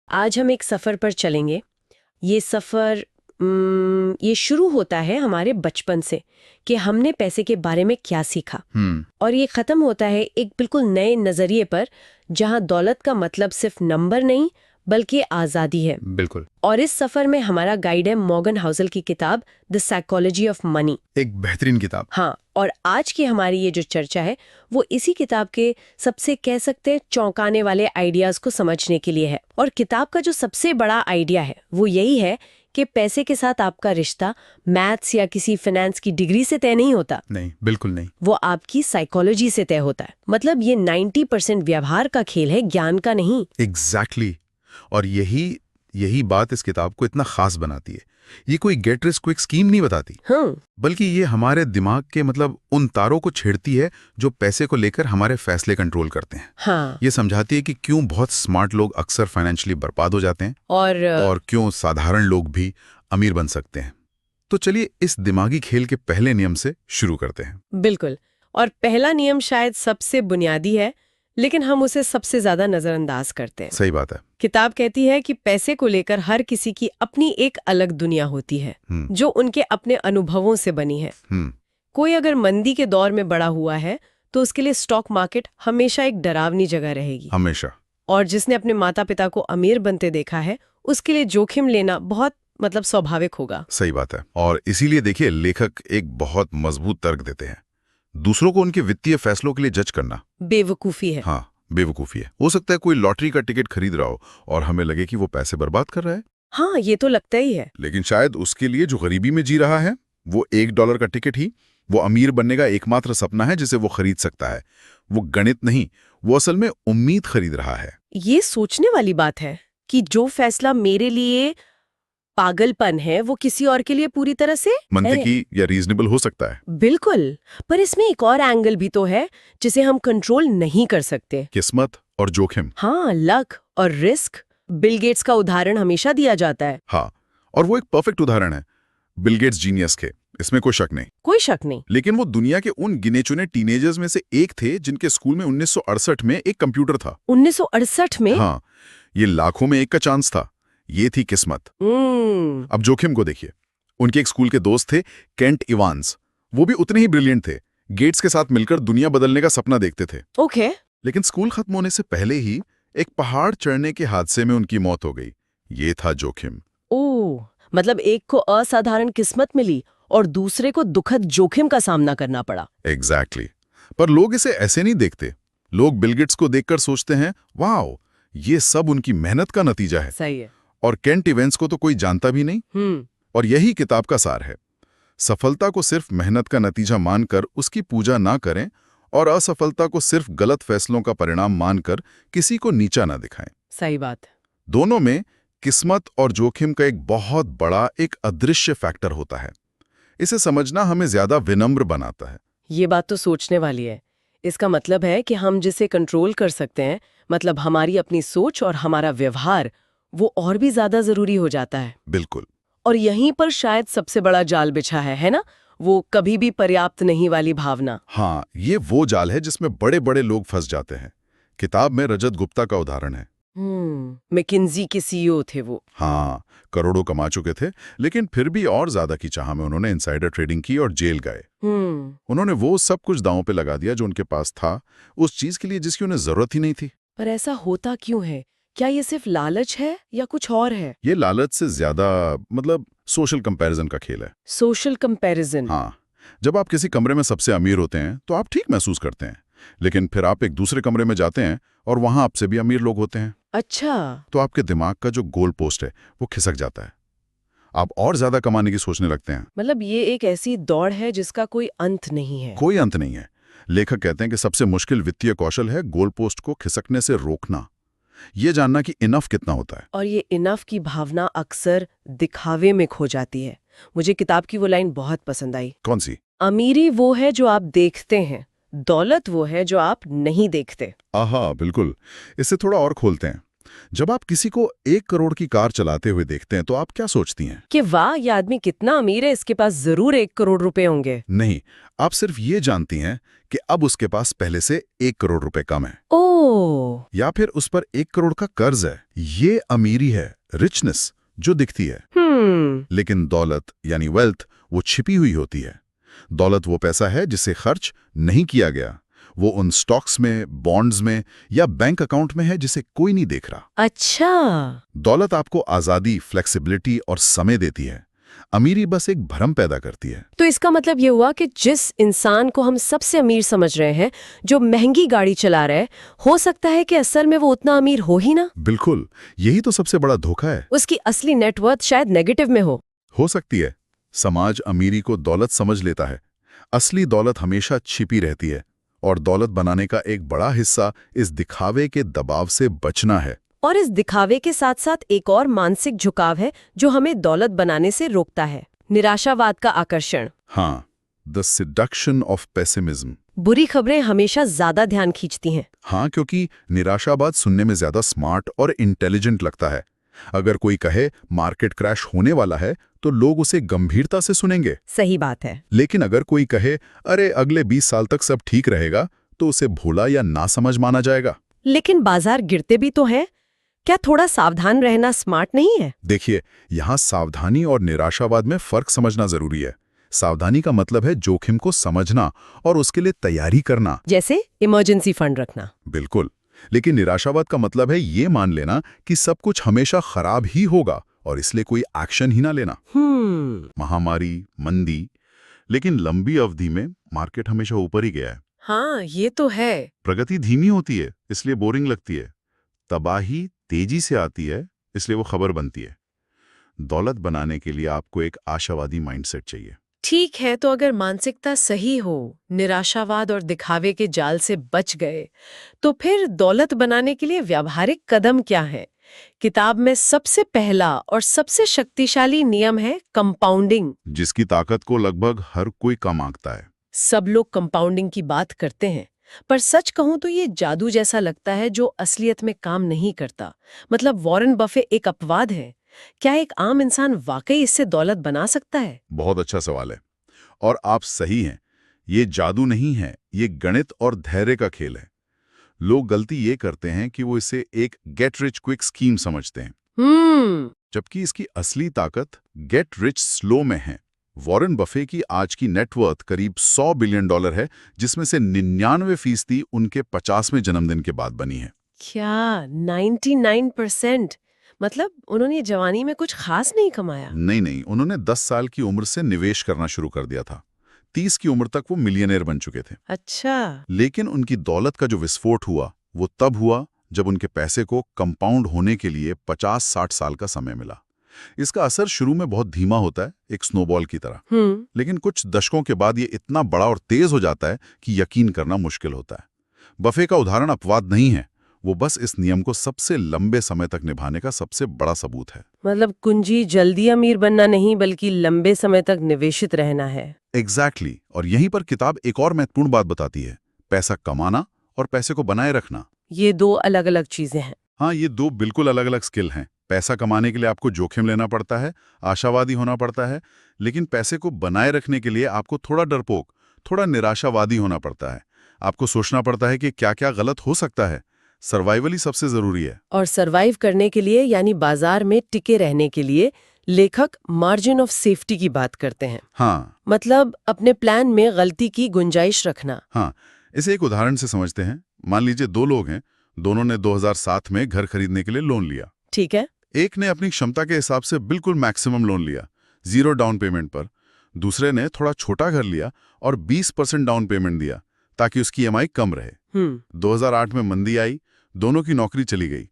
आज हम एक सफ़र पर चलेंगे। ये सफ़र ये शुरू होता है हमारे बचपन से कि हमने पैसे के बारे में क्या सीखा और ये ख़त्म होता है एक बिल्कुल नए नज़रिए पर, जहाँ दौलत का मतलब सिर्फ नंबर नहीं बल्कि आज़ादी है। बिल्कुल। और इस सफ़र में हमारा गाइड है मॉर्गन हाउसल की किताब द साइकोलॉजी ऑफ मनी। एक बेहतरीन किताब। हाँ, और आज की हमारी ये जो चर्चा है वो इसी किताब के सबसे कह सकते हैं चौंकाने वाले आइडियाज़ को समझने के लिए है। और किताब का जो सबसे बड़ा आइडिया है वो यही है कि पैसे के साथ आपका रिश्ता मैथ्स या किसी फाइनेंस की डिग्री से तय नहीं होता। नहीं, बिल्कुल नहीं। वो आपकी साइकोलॉजी से तय होता है। मतलब ये 90% व्यवहार का खेल है, ज्ञान का नहीं। एग्जैक्टली। और यही बात इस किताब को इतना खास बनाती है। ये कोई गेट रिच क्विक स्कीम नहीं बताती, बल्कि ये हमारे दिमाग के उन तारों को छेड़ती है जो पैसे को लेकर हमारे फैसले कंट्रोल करते हैं। हाँ। ये समझाती है कि क्यों बहुत स्मार्ट लोग अक्सर फाइनेंशियली बर्बाद हो जाते हैं और क्यों साधारण लोग भी अमीर बन सकते हैं। तो चलिए इस दिमागी खेल के पहले नियम से शुरू करते हैं। बिल्कुल। और पहला नियम शायद सबसे बुनियादी है, लेकिन हम उसे सबसे ज्यादा नजरअंदाज करते हैं। सही बात है। किताब कहती है कि पैसे को लेकर हर किसी की अपनी एक अलग दुनिया होती है जो उनके अपने अनुभवों से बनी है। कोई अगर मंदी के दौर में बड़ा हुआ है तो उसके लिए स्टॉक मार्केट हमेशा एक डरावनी जगह रहेगी, हमेशा। और जिसने अपने माता पिता को अमीर बनते देखा है उसके लिए जोखिम लेना बहुत स्वाभाविक होगा। सही बात है। और इसीलिए देखिए, लेखक एक बहुत मजबूत तर्क देते हैं। दूसरों को उनके वित्तीय फैसलों के लिए जज करना बेवकूफी है। हाँ, बेवकूफी है। हो सकता है कोई लॉटरी का टिकट खरीद रहा हो और हमें लगे कि वो पैसे बर्बाद कर रहा है। हाँ, ये तो लगता ही है। लेकिन शायद उसके लिए जो गरीबी में जी रहा है वो $1 का टिकट ही वो अमीर बनने का एकमात्र सपना है जिसे वो खरीद सकता है। वो गणित नहीं, वो असल में उम्मीद खरीद रहा है। ये सोचने वाली बात है कि जो फैसला मेरे लिए पागलपन है वो किसी और के लिए पूरी तरह से मंतकी या रीजनेबल हो सकता है। बिल्कुल। पर इसमें एक और एंगल भी तो है जिसे हम कंट्रोल नहीं कर सकते। किस्मत और जोखिम। हाँ, लक और रिस्क। बिल गेट्स का उदाहरण हमेशा दिया जाता है। हाँ, और वो एक परफेक्ट उदाहरण है, बिल गेट्स जीनियस के, इसमें कोई शक नहीं। कोई शक नहीं। लेकिन वो दुनिया के उन गिने चुने टीनेजर्स में से एक थे जिनके स्कूल में 1968 में एक कंप्यूटर था। 1968 में? हाँ, ये लाखों में एक का चांस था। ये थी किस्मत। अब जोखिम को देखिए। उनके एक स्कूल के दोस्त थे केंट इवांस। वो भी उतने ही ब्रिलियंट थे। गेट्स के साथ मिलकर दुनिया बदलने का सपना देखते थे। ओके। लेकिन स्कूल खत्म होने से पहले ही एक पहाड़ चढ़ने के हादसे में उनकी मौत हो गई। ये था जोखिम। ओह, मतलब एक को असाधारण किस्मत मिली और दूसरे को दुखद जोखिम का सामना करना पड़ा। एग्जैक्टली। पर लोग इसे ऐसे नहीं देखते। लोग बिल गेट्स को देखकर सोचते हैं, वाओ, ये सब उनकी मेहनत का नतीजा है। सही है। और केंट इवेंस को तो कोई जानता भी नहीं। और यही किताब का सार है। सफलता को सिर्फ मेहनत का नतीजा मानकर उसकी पूजा ना करें और असफलता को सिर्फ गलत फैसलों का परिणाम मानकर किसी को नीचा ना दिखाएं। सही बात। दोनों में किस्मत और जोखिम का एक बहुत बड़ा, एक अदृश्य फैक्टर होता है। इसे समझना हमें ज्यादा विनम्र बनाता है। ये बात तो सोचने वाली है। इसका मतलब है कि हम जिसे कंट्रोल कर सकते हैं, मतलब हमारी अपनी सोच और हमारा व्यवहार, वो और भी ज्यादा जरूरी हो जाता है। बिल्कुल। और यहीं पर शायद सबसे बड़ा जाल बिछा है ना? वो कभी भी पर्याप्त नहीं वाली भावना। हाँ, ये वो जाल है जिसमें बड़े बड़े लोग फंस जाते हैं। किताब में रजत गुप्ता का उदाहरण है। मैकिन्जी के सीईओ थे वो। हाँ, करोड़ों कमा चुके थे, लेकिन फिर भी और ज्यादा की चाह में उन्होंने इनसाइडर ट्रेडिंग की और जेल गए। उन्होंने वो सब कुछ दांव पे लगा दिया जो उनके पास था, उस चीज के लिए जिसकी उन्हें जरूरत ही नहीं थी। पर ऐसा होता क्यों है? क्या ये सिर्फ लालच है या कुछ और है? ये लालच से ज्यादा सोशल कंपैरिजन का खेल है। Social comparison? हाँ, जब आप किसी कमरे में सबसे अमीर होते हैं तो आप ठीक महसूस करते हैं, लेकिन फिर आप एक दूसरे कमरे में जाते हैं और वहां आपसे भी अमीर लोग होते हैं। अच्छा। तो आपके दिमाग का जो गोल पोस्ट है वो खिसक जाता है। आप और ज्यादा कमाने की सोचने लगते हैं। मतलब ये एक ऐसी दौड़ है जिसका कोई अंत नहीं है। कोई अंत नहीं है। लेखक कहते हैं कि सबसे मुश्किल वित्तीय कौशल है गोल पोस्ट को खिसकने से रोकना, ये जानना कि इनफ कितना होता है। और ये इनफ की भावना अक्सर दिखावे में खो जाती है। मुझे किताब की वो लाइन बहुत पसंद आई। कौन सी? अमीरी वो है जो आप देखते हैं, दौलत वो है जो आप नहीं देखते। आहा, बिल्कुल। इससे थोड़ा और खोलते हैं। जब आप किसी को 1 करोड़ की कार चलाते हुए देखते हैं तो आप क्या सोचती हैं? कि वाह, ये आदमी कितना अमीर है, इसके पास जरूर 1 करोड़ रुपए होंगे। नहीं, आप सिर्फ ये जानती हैं कि अब उसके पास पहले से 1 करोड़ रुपए कम है। ओह, या फिर उस पर 1 करोड़ का कर्ज है। ये अमीरी है, रिचनेस जो दिखती है। लेकिन दौलत यानी वेल्थ वो छिपी हुई होती है। दौलत वो पैसा है जिसे खर्च नहीं किया गया। वो उन स्टॉक्स में, बॉन्ड्स में या बैंक अकाउंट में है जिसे कोई नहीं देख रहा। अच्छा। दौलत आपको आजादी, फ्लेक्सिबिलिटी और समय देती है। अमीरी बस एक भ्रम पैदा करती है। तो इसका मतलब ये हुआ कि जिस इंसान को हम सबसे अमीर समझ रहे हैं, जो महंगी गाड़ी चला रहा है, हो सकता है कि असल में वो उतना अमीर हो ही ना। बिल्कुल, यही तो सबसे बड़ा धोखा है। उसकी असली नेटवर्थ शायद नेगेटिव में हो सकती है। समाज अमीरी को दौलत समझ लेता है। असली दौलत हमेशा छिपी रहती है और दौलत बनाने का एक बड़ा हिस्सा इस दिखावे के दबाव से बचना है। और इस दिखावे के साथ साथ एक और मानसिक झुकाव है जो हमें दौलत बनाने से रोकता है, निराशावाद का आकर्षण। हाँ, द सिडक्शन ऑफ पेसिमिज्म। बुरी खबरें हमेशा ज्यादा ध्यान खींचती हैं। हाँ, क्योंकि निराशावाद सुनने में ज्यादा स्मार्ट और इंटेलिजेंट लगता है। अगर कोई कहे मार्केट क्रैश होने वाला है तो लोग उसे गंभीरता से सुनेंगे। सही बात है। लेकिन अगर कोई कहे अरे अगले 20 साल तक सब ठीक रहेगा तो उसे भोला या नासमझ माना जाएगा। लेकिन बाजार गिरते भी तो है, क्या थोड़ा सावधान रहना स्मार्ट नहीं है? देखिए, यहाँ सावधानी और निराशावाद में फर्क समझना जरूरी है। सावधानी का मतलब है जोखिम को समझना और उसके लिए तैयारी करना, जैसे इमरजेंसी फंड रखना। बिल्कुल। लेकिन निराशावाद का मतलब है ये मान लेना कि सब कुछ हमेशा खराब ही होगा और इसलिए कोई एक्शन ही ना लेना। महामारी, मंदी, लेकिन लंबी अवधि में मार्केट हमेशा ऊपर ही गया है। हाँ, ये तो है। प्रगति धीमी होती है इसलिए बोरिंग लगती है। तबाही तेजी से आती है इसलिए वो खबर बनती है। दौलत बनाने के लिए आपको एक आशावादी माइंडसेट चाहिए। ठीक है, तो अगर मानसिकता सही हो, निराशावाद और दिखावे के जाल से बच गए, तो फिर दौलत बनाने के लिए व्यावहारिक कदम क्या है? किताब में सबसे पहला और सबसे शक्तिशाली नियम है कंपाउंडिंग, जिसकी ताकत को लगभग हर कोई कम आंकता है। सब लोग कंपाउंडिंग की बात करते हैं, पर सच कहूं तो ये जादू जैसा लगता है जो असलियत में काम नहीं करता। मतलब वॉरेन बफे एक अपवाद है। क्या एक आम इंसान वाकई इससे दौलत बना सकता है? बहुत अच्छा सवाल है और आप सही हैं। ये जादू नहीं है, ये गणित और धैर्य का खेल है। लोग गलती ये करते हैं कि वो इसे एक गेट रिच क्विक स्कीम समझते हैं, जबकि इसकी असली ताकत गेट रिच स्लो में है। वॉरेन बफे की आज की नेटवर्थ करीब $100 बिलियन है, जिसमें से 99% उनके 50वें जन्मदिन के बाद बनी है। क्या 99%? मतलब उन्होंने जवानी में कुछ खास नहीं कमाया? नहीं, उन्होंने 10 साल की उम्र से निवेश करना शुरू कर दिया था। 30 की उम्र तक वो मिलियनेयर बन चुके थे। अच्छा। लेकिन उनकी दौलत का जो विस्फोट हुआ वो तब हुआ जब उनके पैसे को कंपाउंड होने के लिए 50-60 साल का समय मिला। इसका असर शुरू में बहुत धीमा होता है, एक स्नोबॉल की तरह। लेकिन कुछ दशकों के बाद ये इतना बड़ा और तेज हो जाता है कि यकीन करना मुश्किल होता है। बफे का उदाहरण अपवाद नहीं है, वो बस इस नियम को सबसे लंबे समय तक निभाने का सबसे बड़ा सबूत है। मतलब कुंजी जल्दी अमीर बनना नहीं, बल्कि लंबे समय तक निवेशित रहना है। एग्जैक्टली। और यहीं पर किताब एक और महत्वपूर्ण बात बताती है, पैसा कमाना और पैसे को बनाए रखना। ये दो अलग अलग चीजें हैं। हाँ, ये दो बिल्कुल अलग अलग स्किल हैं। पैसा कमाने के लिए आपको जोखिम लेना पड़ता है, आशावादी होना पड़ता है, लेकिन पैसे को बनाए रखने के लिए आपको थोड़ा डरपोक, थोड़ा निराशावादी होना पड़ता है। आपको सोचना पड़ता है कि क्या क्या गलत हो सकता है। सर्वाइवल ही सबसे जरूरी है। और सर्वाइव करने के लिए, यानी बाजार में टिके रहने के लिए, लेखक मार्जिन ऑफ सेफ्टी की बात करते हैं। हाँ, मतलब अपने प्लान में गलती की गुंजाइश रखना। हाँ, इसे एक उदाहरण से समझते हैं। मान लीजिए 2 लोग हैं, दोनों ने 2007 में घर खरीदने के लिए लोन लिया। ठीक है। एक ने अपनी क्षमता के हिसाब से बिल्कुल मैक्सिमम लोन लिया, 0 डाउन पेमेंट पर। दूसरे ने थोड़ा छोटा घर लिया और 20% डाउन पेमेंट दिया ताकि उसकी ईएमआई कम रहे। 2008 में मंदी आई, दोनों की नौकरी चली गई।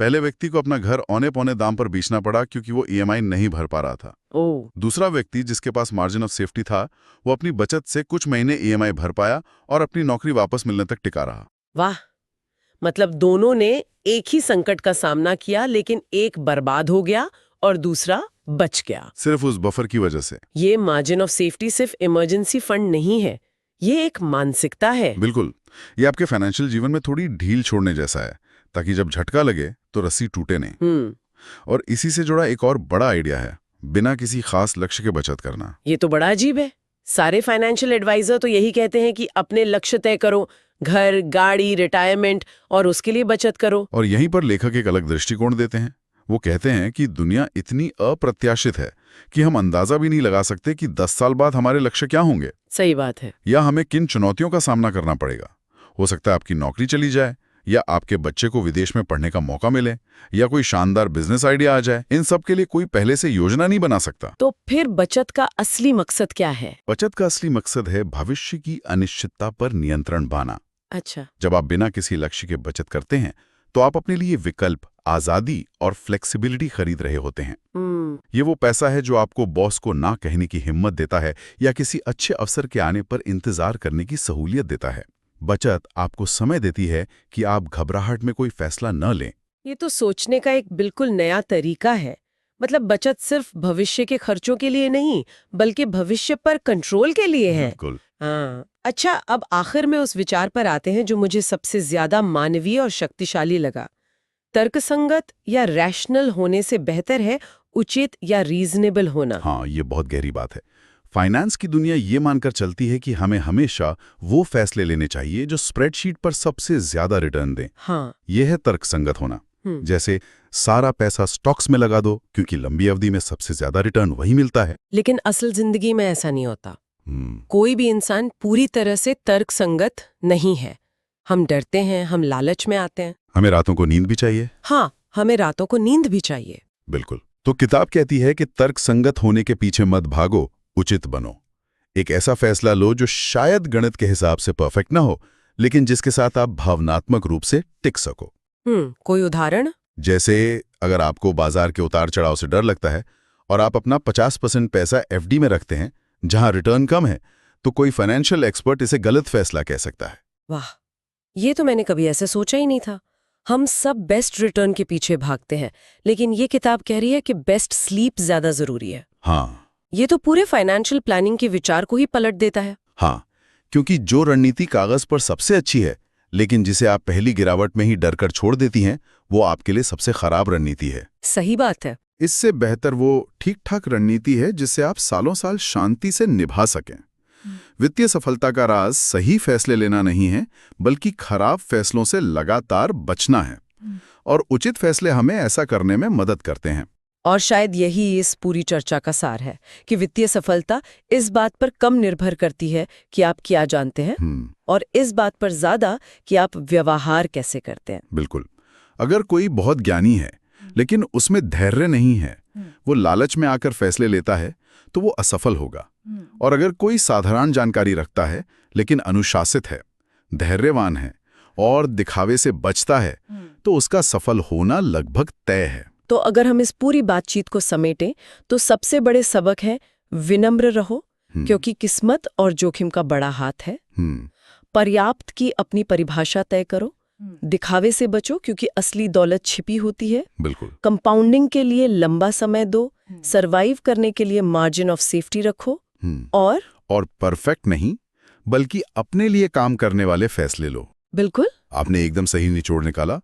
पहले व्यक्ति को अपना घर औने पौने दाम पर बेचना पड़ा क्योंकि वो ईएमआई नहीं भर पा रहा था। दूसरा व्यक्ति जिसके पास मार्जिन ऑफ सेफ्टी था, वो अपनी बचत से कुछ महीने ईएमआई भर पाया और अपनी नौकरी वापस मिलने तक टिका रहा। वाह, मतलब दोनों ने एक ही संकट का सामना किया, लेकिन एक बर्बाद हो गया और दूसरा बच गया, सिर्फ उस बफर की वजह से। ये मार्जिन ऑफ सेफ्टी सिर्फ इमरजेंसी फंड नहीं है, ये एक मानसिकता है। बिल्कुल, ये आपके फाइनेंशियल जीवन में थोड़ी ढील छोड़ने जैसा है। ताकि जब झटका लगे तो रस्सी टूटे नहीं। और इसी से जुड़ा एक और बड़ा आइडिया है, बिना किसी खास लक्ष्य के बचत करना। ये तो बड़ा अजीब है। सारे फाइनेंशियल एडवाइजर तो यही कहते हैं कि अपने लक्ष्य तय करो, घर, गाड़ी, रिटायरमेंट, और उसके लिए बचत करो। और यहीं पर लेखक एक अलग दृष्टिकोण देते हैं। वो कहते हैं कि दुनिया इतनी अप्रत्याशित है कि हम अंदाजा भी नहीं लगा सकते कि 10 साल बाद हमारे लक्ष्य क्या होंगे। सही बात है। या हमें किन चुनौतियों का सामना करना पड़ेगा। हो सकता है आपकी नौकरी चली जाए, या आपके बच्चे को विदेश में पढ़ने का मौका मिले, या कोई शानदार बिजनेस आइडिया आ जाए। इन सब के लिए कोई पहले से योजना नहीं बना सकता। तो फिर बचत का असली मकसद क्या है? बचत का असली मकसद है भविष्य की अनिश्चितता पर नियंत्रण पाना। अच्छा। जब आप बिना किसी लक्ष्य के बचत करते हैं तो आप अपने लिए विकल्प, आजादी और फ्लेक्सिबिलिटी खरीद रहे होते हैं। ये वो पैसा है जो आपको बॉस को ना कहने की हिम्मत देता है, या किसी अच्छे अवसर के आने पर इंतजार करने की सहूलियत देता है। बचत आपको समय देती है कि आप घबराहट में कोई फैसला न लें। ये तो सोचने का एक बिल्कुल नया तरीका है। मतलब बचत सिर्फ भविष्य के खर्चों के लिए नहीं, बल्कि भविष्य पर कंट्रोल के लिए है। बिल्कुल। हाँ। अच्छा, अब आखिर में उस विचार पर आते हैं जो मुझे सबसे ज्यादा मानवीय और शक्तिशाली लगा। तर्कसंगत या रैशनल होने से बेहतर है उचित या रीजनेबल होना। हाँ, ये बहुत गहरी बात है। फाइनेंस की दुनिया ये मानकर चलती है कि हमें हमेशा वो फैसले लेने चाहिए जो स्प्रेडशीट पर सबसे ज्यादा रिटर्न दें। हाँ। ये है तर्कसंगत होना। जैसे सारा पैसा स्टॉक्स में लगा दो, क्योंकि लंबी अवधि में सबसे ज्यादा रिटर्न वही मिलता है। लेकिन असल जिंदगी में ऐसा नहीं होता। कोई भी इंसान पूरी तरह से तर्कसंगत नहीं है। हम डरते हैं, हम लालच में आते हैं। हमें रातों को नींद भी चाहिए। हाँ, हमें रातों को नींद भी चाहिए। बिल्कुल। तो किताब कहती है कि तर्कसंगत होने के पीछे मत भागो, उचित बनो। एक ऐसा फैसला लो जो शायद गणित के हिसाब से परफेक्ट ना हो, लेकिन जिसके साथ आप भावनात्मक रूप से टिक सको। कोई उदाहरण? जैसे अगर आपको बाजार के उतार चढ़ाव से डर लगता है और आप अपना 50% पैसा एफडी में रखते हैं जहां रिटर्न कम है, तो कोई फाइनेंशियल एक्सपर्ट इसे गलत फैसला कह सकता है। वाह, ये तो मैंने कभी ऐसे सोचा ही नहीं था। हम सब बेस्ट रिटर्न के पीछे भागते हैं, लेकिन ये किताब कह रही है कि बेस्ट स्लीप ज्यादा जरूरी है। हाँ, ये तो पूरे फाइनेंशियल प्लानिंग के विचार को ही पलट देता है। हाँ, क्योंकि जो रणनीति कागज पर सबसे अच्छी है, लेकिन जिसे आप पहली गिरावट में ही डर कर छोड़ देती हैं, वो आपके लिए सबसे खराब रणनीति है। सही बात है। इससे बेहतर वो ठीक-ठाक रणनीति है जिसे आप सालों साल शांति से निभा सकें। वित्तीय सफलता का राज सही फैसले लेना नहीं है, बल्कि खराब फैसलों से लगातार बचना है। और उचित फैसले हमें ऐसा करने में मदद करते हैं। और शायद यही इस पूरी चर्चा का सार है कि वित्तीय सफलता इस बात पर कम निर्भर करती है कि आप क्या जानते हैं, और इस बात पर ज्यादा कि आप व्यवहार कैसे करते हैं। बिल्कुल। अगर कोई बहुत ज्ञानी है लेकिन उसमें धैर्य नहीं है, वो लालच में आकर फैसले लेता है, तो वो असफल होगा। और अगर कोई साधारण जानकारी रखता है लेकिन अनुशासित है, धैर्यवान है और दिखावे से बचता है, तो उसका सफल होना लगभग तय है। तो अगर हम इस पूरी बातचीत को समेटें तो सबसे बड़े सबक है विनम्र रहो, क्योंकि किस्मत और जोखिम का बड़ा हाथ है। पर्याप्त की अपनी परिभाषा तय करो, दिखावे से बचो क्योंकि असली दौलत छिपी होती है। बिल्कुल। कंपाउंडिंग के लिए लंबा समय दो, सरवाइव करने के लिए मार्जिन ऑफ सेफ्टी रखो, और परफेक्ट नहीं बल्कि अपने लिए काम करने वाले फैसले लो। बिल्कुल, आपने एकदम सही निचोड़ निकाला।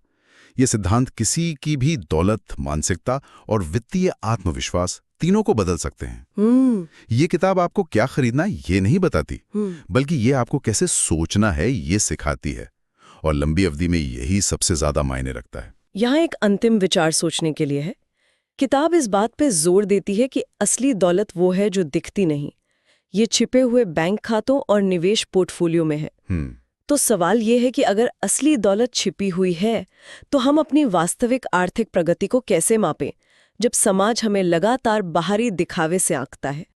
ये सिद्धांत किसी की भी दौलत, मानसिकता और वित्तीय आत्मविश्वास तीनों को बदल सकते हैं। ये किताब आपको क्या खरीदना ये नहीं बताती, बल्कि ये आपको कैसे सोचना है ये सिखाती है। और लंबी अवधि में यही सबसे ज्यादा मायने रखता है। यहाँ एक अंतिम विचार सोचने के लिए है। किताब इस बात पे जोर देती है कि असली दौलत वो है जो दिखती नहीं, ये छिपे हुए बैंक खातों और निवेश पोर्टफोलियो में है। तो सवाल ये है कि अगर असली दौलत छिपी हुई है, तो हम अपनी वास्तविक आर्थिक प्रगति को कैसे मापें, जब समाज हमें लगातार बाहरी दिखावे से आंकता है।